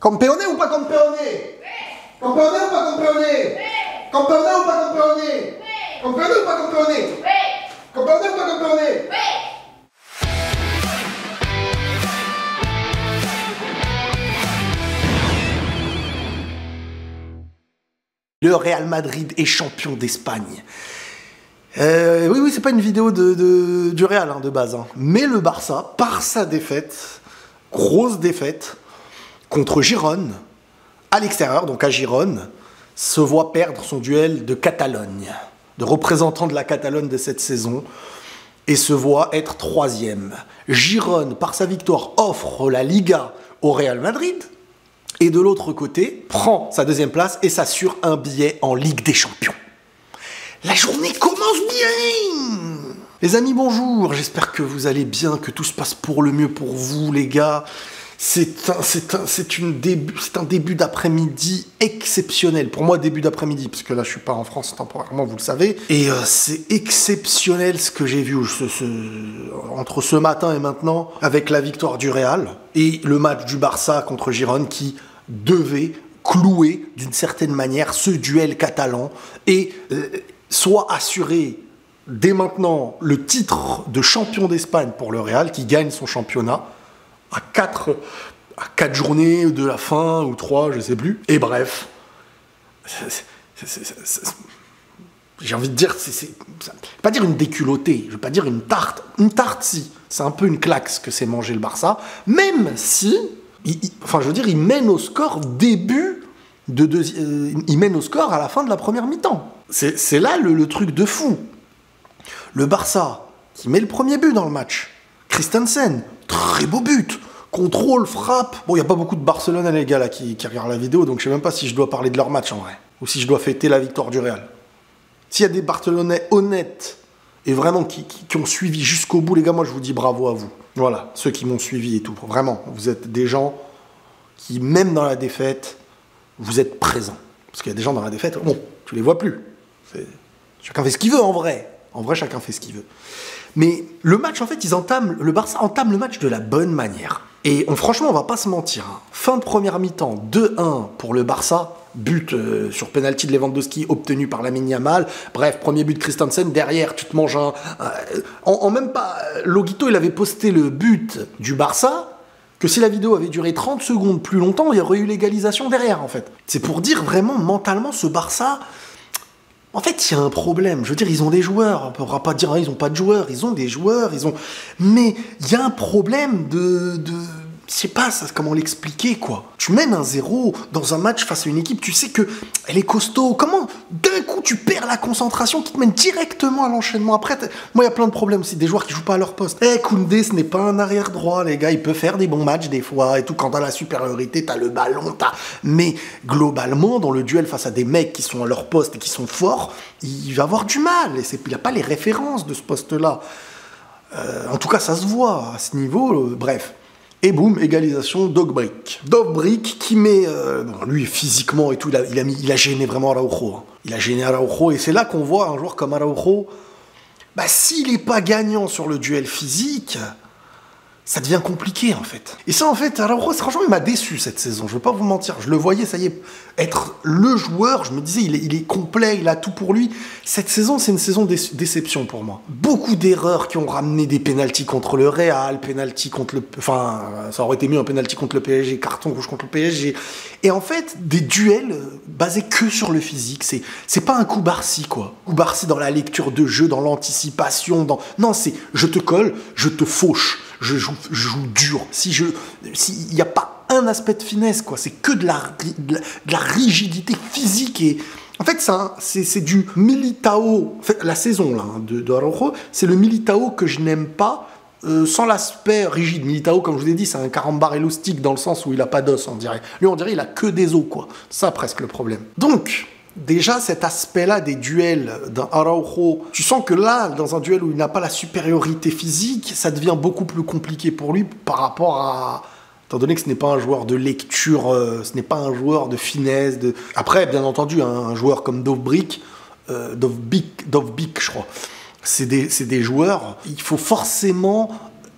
Campeone ou pas campeone? Campeone ou pas campeone? Campeone ou pas campeone? Campeone ou pas campeone? Campeone ou pas campeone? Le Real Madrid est champion d'Espagne. Oui, c'est pas une vidéo du Real de base. Mais le Barça, par sa défaite, grosse défaite, contre Girone, à l'extérieur, donc à Girone, se voit perdre son duel de Catalogne, de représentant de la Catalogne de cette saison, et se voit être 3e. Girone, par sa victoire, offre la Liga au Real Madrid, et de l'autre côté, prend sa 2e place et s'assure un billet en Ligue des Champions. La journée commence bien! Les amis, bonjour, j'espère que vous allez bien, que tout se passe pour le mieux pour vous, les gars. C'est un début d'après-midi exceptionnel. Pour moi, début d'après-midi, parce que là, je suis pas en France temporairement, vous le savez. Et c'est exceptionnel ce que j'ai vu entre ce matin et maintenant, avec la victoire du Real et le match du Barça contre Girone qui devait clouer d'une certaine manière ce duel catalan et soit assurer dès maintenant le titre de champion d'Espagne pour le Real qui gagne son championnat à 4 journées de la fin, ou 3, je sais plus. Et bref, j'ai envie de dire, je vais pas dire une déculottée, je vais pas dire une tarte. Une tarte, si. C'est un peu une claque ce que s'est mangé le Barça, même si, il mène au score il mène au score à la fin de la première mi-temps. C'est là le truc de fou. Le Barça, qui met le premier but dans le match. Christensen, très beau but. Contrôle, frappe. Bon, il n'y a pas beaucoup de Barcelonais, les gars, là, qui regardent la vidéo, donc je sais même pas si je dois parler de leur match, en vrai. Ou si je dois fêter la victoire du Real. S'il y a des Barcelonais honnêtes, et vraiment qui ont suivi jusqu'au bout, les gars, moi, je vous dis bravo à vous. Voilà, ceux qui m'ont suivi et tout. Vraiment, vous êtes des gens qui, même dans la défaite, vous êtes présents. Parce qu'il y a des gens dans la défaite, bon, tu les vois plus. Chacun fait ce qu'il veut, en vrai. En vrai, chacun fait ce qu'il veut. Mais le match, en fait, le Barça entame le match de la bonne manière. Et franchement, on va pas se mentir. Fin de première mi-temps, 2-1 pour le Barça. But sur penalty de Lewandowski obtenu par Lamine Yamal. Bref, premier but de Christensen. Derrière, tu te manges en même pas... Loguito, il avait posté le but du Barça, que si la vidéo avait duré 30 secondes plus longtemps, il y aurait eu l'égalisation derrière, en fait. C'est pour dire vraiment, mentalement, ce Barça... En fait, il y a un problème. Je veux dire, ils ont des joueurs. On ne pourra pas dire, ils n'ont pas de joueurs. Ils ont des joueurs. Mais il y a un problème je sais pas comment l'expliquer, quoi. Tu mènes 1-0 dans un match face à une équipe, tu sais qu'elle est costaud. Comment, d'un coup, tu perds la concentration qui te mène directement à l'enchaînement. Après, moi, il y a plein de problèmes aussi. Des joueurs qui jouent pas à leur poste. Koundé, ce n'est pas un arrière droit, les gars. Il peut faire des bons matchs des fois et tout. Quand t'as la supériorité, t'as le ballon, Mais globalement, dans le duel face à des mecs qui sont à leur poste et qui sont forts, il va avoir du mal. Et il n'y a pas les références de ce poste-là. En tout cas, ça se voit à ce niveau. Bref. Et boum, égalisation, Dovbyk. Dovbyk qui met... lui, physiquement et tout, il a gêné vraiment Araujo. Il a gêné Araujo, et c'est là qu'on voit un joueur comme Araujo, s'il n'est pas gagnant sur le duel physique, ça devient compliqué, en fait. Et ça, en fait, Araujo, franchement, il m'a déçu cette saison, je ne vais pas vous mentir. Je le voyais, ça y est, être le joueur, je me disais, il est complet, il a tout pour lui. Cette saison, c'est une saison de déception pour moi. Beaucoup d'erreurs qui ont ramené des pénaltys contre le Real, pénalty contre le... Enfin, ça aurait été mieux un pénalty contre le PSG, carton rouge contre le PSG. Et en fait, des duels basés que sur le physique. C'est pas un coup Barcy, quoi. Coup Barcy dans la lecture de jeu, dans l'anticipation, Non, c'est je te colle, je te fauche. Je joue dur. S'il n'y a pas un aspect de finesse, quoi, c'est que de la rigidité physique. Et en fait, c'est du Militao. En fait, la saison là, de Araujo, c'est le Militao que je n'aime pas, sans l'aspect rigide. Militao, comme je vous ai dit, c'est un carambar élastique dans le sens où il n'a pas d'os, on dirait. Lui, on dirait il a que des os, quoi. Ça, presque le problème. Donc... Déjà, cet aspect-là des duels d'un Araujo, tu sens que là, dans un duel où il n'a pas la supériorité physique, ça devient beaucoup plus compliqué pour lui par rapport à... Étant donné que ce n'est pas un joueur de lecture, ce n'est pas un joueur de finesse. Après, bien entendu, un joueur comme Dovbyk, je crois, c'est des joueurs, il faut forcément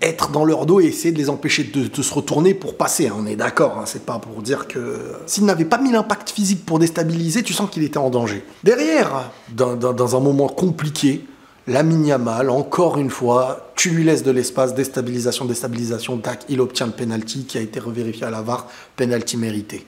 être dans leur dos et essayer de les empêcher de se retourner pour passer. Hein, on est d'accord, hein, c'est pas pour dire que... S'il n'avait pas mis l'impact physique pour déstabiliser, tu sens qu'il était en danger. Derrière, dans un moment compliqué, Lamine Yamal, encore une fois, tu lui laisses de l'espace, déstabilisation, tac, il obtient le penalty qui a été revérifié à la VAR, penalty mérité.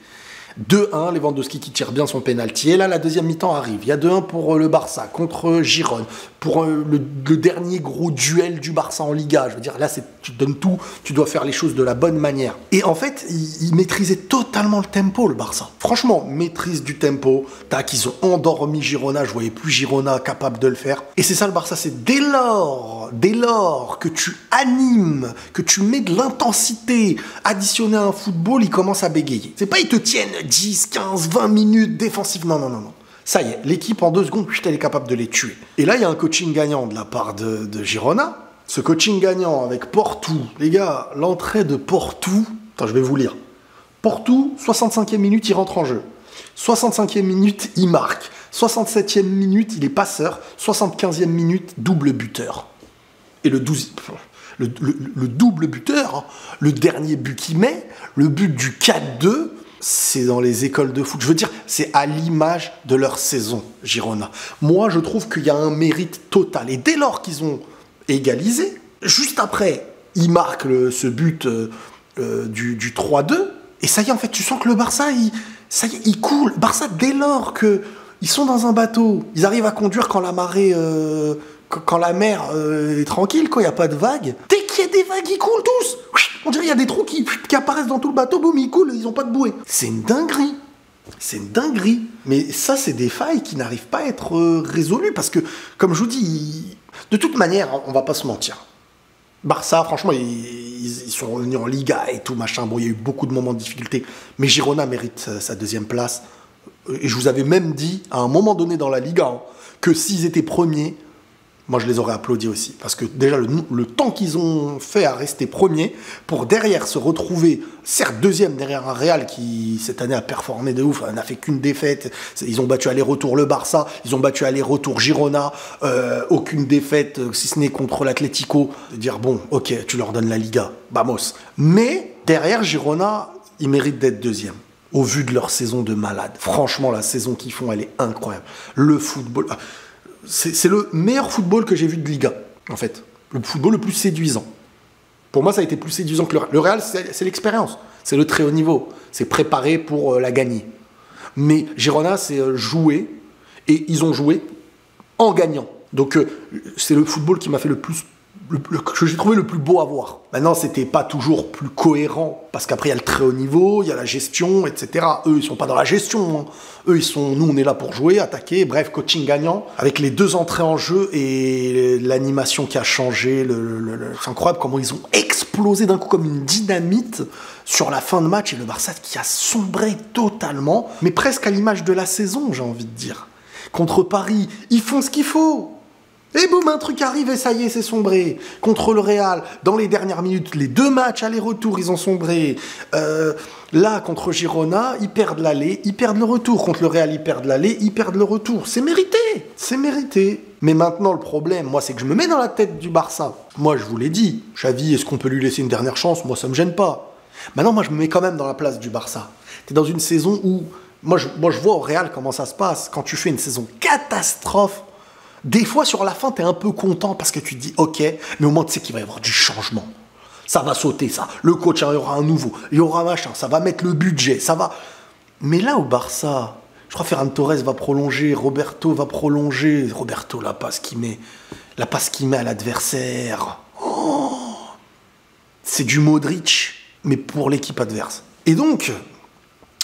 2-1, Lewandowski qui tire bien son penalty. Et là, la deuxième mi-temps arrive. Il y a 2-1 pour le Barça contre Girone. Pour le dernier gros duel du Barça en Liga. Je veux dire, là, tu donnes tout, tu dois faire les choses de la bonne manière. Et en fait, il maîtrisait totalement le tempo, le Barça. Franchement, maîtrise du tempo. Tac, ils ont endormi Girona. Je voyais plus Girona capable de le faire. Et c'est ça le Barça, c'est dès lors que tu animes, que tu mets de l'intensité additionnée à un football, il commence à bégayer. C'est pas ils te tiennent 10, 15, 20 minutes défensifs. Non. Ça y est, l'équipe en 2 secondes, elle est capable de les tuer. Et là, il y a un coaching gagnant de la part de Girona. Ce coaching gagnant avec Porto. Les gars, l'entrée de Porto... Attends, je vais vous lire. Porto, 65e minute, il rentre en jeu. 65e minute, il marque. 67e minute, il est passeur. 75e minute, double buteur. Et le 12... Le double buteur, le dernier but qu'il met, le but du 4-2... c'est dans les écoles de foot. Je veux dire, c'est à l'image de leur saison, Girona. Moi, je trouve qu'il y a un mérite total. Et dès lors qu'ils ont égalisé, juste après, ils marquent ce but du 3-2. Et ça y est, en fait, tu sens que le Barça, ça y est, il coule. Barça, dès lors qu'ils sont dans un bateau, ils arrivent à conduire quand la marée... quand la mer est tranquille, quand il n'y a pas de vagues. Dès qu'il y a des vagues, ils coulent tous. On dirait qu'il y a des trous qui apparaissent dans tout le bateau, boum, ils coulent, ils n'ont pas de bouée. C'est une dinguerie. C'est une dinguerie. Mais ça, c'est des failles qui n'arrivent pas à être résolues. Parce que, comme je vous dis, de toute manière, on va pas se mentir. Barça, franchement, ils sont revenus en Liga et tout, machin. Bon, il y a eu beaucoup de moments de difficulté. Mais Girona mérite sa deuxième place. Et je vous avais même dit, à un moment donné dans la Liga, hein, que s'ils étaient premiers, moi, je les aurais applaudis aussi. Parce que déjà, le temps qu'ils ont fait à rester premiers, pour derrière se retrouver, certes deuxième derrière un Real qui, cette année, a performé de ouf, n'a fait qu'une défaite. Ils ont battu aller-retour le Barça, ils ont battu aller-retour Girona, aucune défaite, si ce n'est contre l'Atlético. De dire, bon, ok, tu leur donnes la Liga, vamos. Mais, derrière Girona, ils méritent d'être deuxième. Au vu de leur saison de malade. Franchement, la saison qu'ils font, elle est incroyable. Le football... C'est le meilleur football que j'ai vu de Liga, en fait. Le football le plus séduisant. Pour moi, ça a été plus séduisant que le Real, c'est l'expérience. C'est le très haut niveau. C'est préparé pour la gagner. Mais Girona, c'est jouer. Et ils ont joué en gagnant. Donc, c'est le football qui m'a fait le plus... que j'ai trouvé le plus beau à voir. Maintenant, c'était pas toujours plus cohérent, parce qu'après, il y a le très haut niveau, il y a la gestion, etc. Eux, ils sont pas dans la gestion. Hein. Eux, nous, on est là pour jouer, attaquer, bref, coaching gagnant. Avec les 2 entrées en jeu et l'animation qui a changé, c'est incroyable comment ils ont explosé d'un coup comme une dynamite sur la fin de match, et le Barça qui a sombré totalement, mais presque à l'image de la saison, j'ai envie de dire. Contre Paris, ils font ce qu'il faut. Et boum, un truc arrive et ça y est, c'est sombré. Contre le Real, dans les dernières minutes, les 2 matchs aller-retour, ils ont sombré. Là, contre Girona, ils perdent l'aller, ils perdent le retour. Contre le Real, ils perdent l'aller, ils perdent le retour. C'est mérité, c'est mérité. Mais maintenant, le problème, moi, c'est que je me mets dans la tête du Barça. Moi, je vous l'ai dit, Xavi, est-ce qu'on peut lui laisser une dernière chance? Moi, ça me gêne pas. Maintenant, moi, je me mets quand même dans la place du Barça. T'es dans une saison où... Moi, je vois au Real comment ça se passe. Quand tu fais une saison catastrophe, des fois, sur la fin, t'es un peu content parce que tu te dis, ok, mais au moins, tu sais qu'il va y avoir du changement. Ça va sauter, ça. Le coach, il y aura un nouveau. Il y aura machin. Ça va mettre le budget. Ça va... Mais là, au Barça, je crois que Ferran Torres va prolonger. Roberto va prolonger. Roberto, la passe qu'il met à l'adversaire. Oh, c'est du Modric, mais pour l'équipe adverse. Et donc,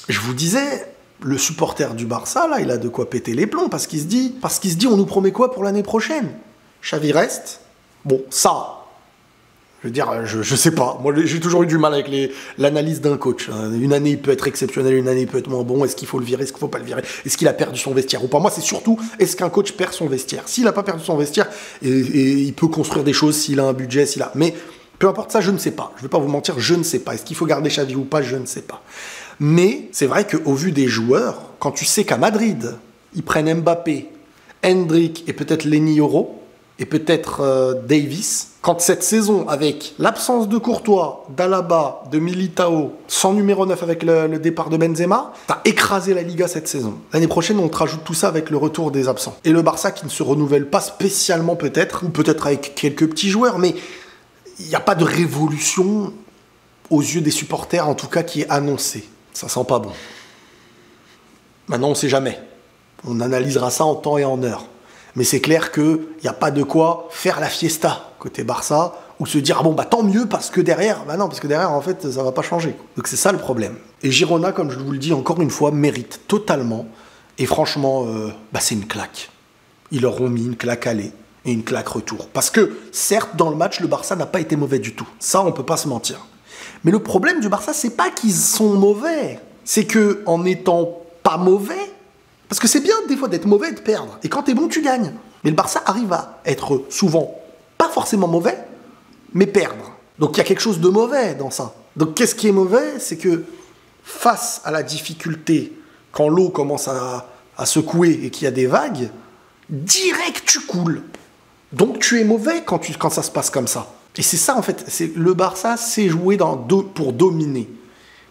je vous disais... Le supporter du Barça, là, il a de quoi péter les plombs, parce qu'il se dit, on nous promet quoi pour l'année prochaine? Xavi reste. Bon, ça, je veux dire, je sais pas. Moi, j'ai toujours eu du mal avec l'analyse d'un coach. Une année, il peut être exceptionnel, une année, il peut être moins bon. Est-ce qu'il faut le virer? Est-ce qu'il faut pas le virer? Est-ce qu'il a perdu son vestiaire ou pas? Moi, c'est surtout, est-ce qu'un coach perd son vestiaire? S'il a pas perdu son vestiaire, et il peut construire des choses, s'il a un budget, s'il a... Mais peu importe ça, je ne sais pas. Je vais pas vous mentir, je ne sais pas. Est-ce qu'il faut garder Xavi ou pas? Je ne sais pas. Mais c'est vrai qu'au vu des joueurs, quand tu sais qu'à Madrid, ils prennent Mbappé, Hendrick et peut-être Lenny Yoro, et peut-être Davis. Quand cette saison, avec l'absence de Courtois, d'Alaba, de Militao, sans numéro 9 avec le départ de Benzema, t'as écrasé la Liga cette saison. L'année prochaine, on te rajoute tout ça avec le retour des absents. Et le Barça qui ne se renouvelle pas spécialement peut-être, ou peut-être avec quelques petits joueurs, mais il n'y a pas de révolution aux yeux des supporters, en tout cas, qui est annoncée. Ça sent pas bon. Maintenant, on ne sait jamais. On analysera ça en temps et en heure. Mais c'est clair qu'il n'y a pas de quoi faire la fiesta côté Barça, ou se dire, ah bon, bah tant mieux, parce que derrière, bah non, parce que derrière, en fait, ça va pas changer. Donc c'est ça le problème. Et Girona, comme je vous le dis encore une fois, mérite totalement. Et franchement, c'est une claque. Ils leur ont mis une claque aller et une claque retour. Parce que, certes, dans le match, le Barça n'a pas été mauvais du tout. Ça, on peut pas se mentir. Mais le problème du Barça, c'est pas qu'ils sont mauvais. C'est que, en étant pas mauvais, parce que c'est bien des fois d'être mauvais et de perdre. Et quand t'es bon, tu gagnes. Mais le Barça arrive à être souvent pas forcément mauvais, mais perdre. Donc il y a quelque chose de mauvais dans ça. Donc qu'est-ce qui est mauvais? C'est que face à la difficulté, quand l'eau commence à secouer et qu'il y a des vagues, direct tu coules. Donc tu es mauvais quand ça se passe comme ça. Et c'est ça en fait. Le Barça sait jouer pour dominer.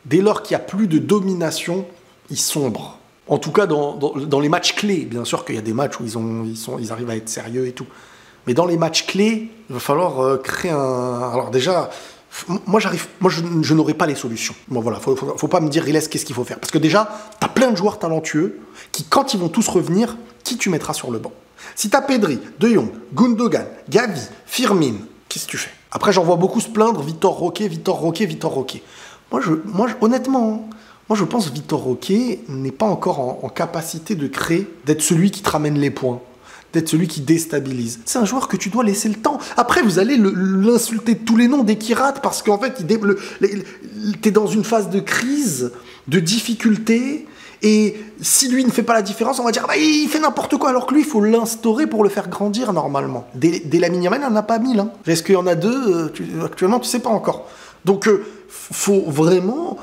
Dès lors qu'il n'y a plus de domination, il sombre. En tout cas, dans les matchs clés, bien sûr qu'il y a des matchs où ils arrivent à être sérieux et tout. Mais dans les matchs clés, il va falloir créer un... Alors déjà, moi je n'aurai pas les solutions. Bon voilà, faut pas me dire, Riles, qu'est-ce qu'il faut faire. Parce que déjà, t'as plein de joueurs talentueux qui, quand ils vont tous revenir, qui tu mettras sur le banc? Si t'as Pedri, De Jong, Gundogan, Gavi, Firmin, qu'est-ce que tu fais? Après, j'en vois beaucoup se plaindre, Vitor Roque. Moi, honnêtement... Moi, je pense que Vitor Roque n'est pas encore en capacité de créer, d'être celui qui te ramène les points, d'être celui qui déstabilise. C'est un joueur que tu dois laisser le temps. Après, vous allez l'insulter de tous les noms dès qu'il rate, parce qu'en fait, t'es dans une phase de crise, de difficulté, et si lui ne fait pas la différence, on va dire bah, il fait n'importe quoi, alors que lui, il faut l'instaurer pour le faire grandir normalement. Dès Lamine Yamal, il n'en a pas 1000. Hein. Est-ce qu'il y en a deux actuellement, tu ne sais pas encore. Donc, faut vraiment...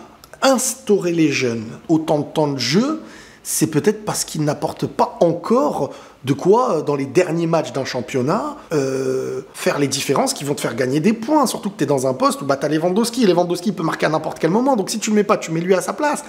instaurer les jeunes autant de temps de jeu, c'est peut-être parce qu'ils n'apportent pas encore de quoi, dans les derniers matchs d'un championnat, faire les différences qui vont te faire gagner des points. Surtout que tu es dans un poste où bah, tu as Lewandowski. Lewandowski peut marquer à n'importe quel moment. Donc si tu ne le mets pas, tu mets lui à sa place.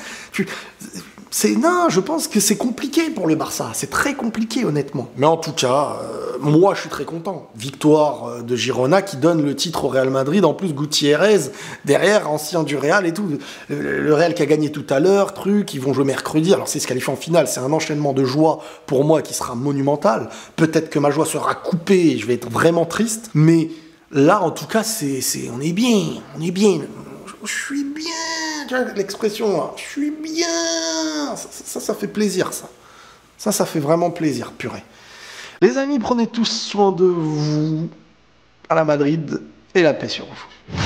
Non, je pense que c'est compliqué pour le Barça. C'est très compliqué, honnêtement. Mais en tout cas, moi, je suis très content. Victoire de Girona qui donne le titre au Real Madrid. En plus, Gutiérrez, derrière, ancien du Real et tout. Le Real qui a gagné tout à l'heure, ils vont jouer mercredi. Alors, c'est se qualifier en finale. C'est un enchaînement de joie pour moi qui sera monumental. Peut-être que ma joie sera coupée et je vais être vraiment triste. Mais là, en tout cas, on est bien. On est bien. Je suis bien. Tu vois l'expression là, je suis bien. Ça fait plaisir, ça. Ça fait vraiment plaisir, purée. Les amis, prenez tous soin de vous. À la Madrid et la paix sur vous.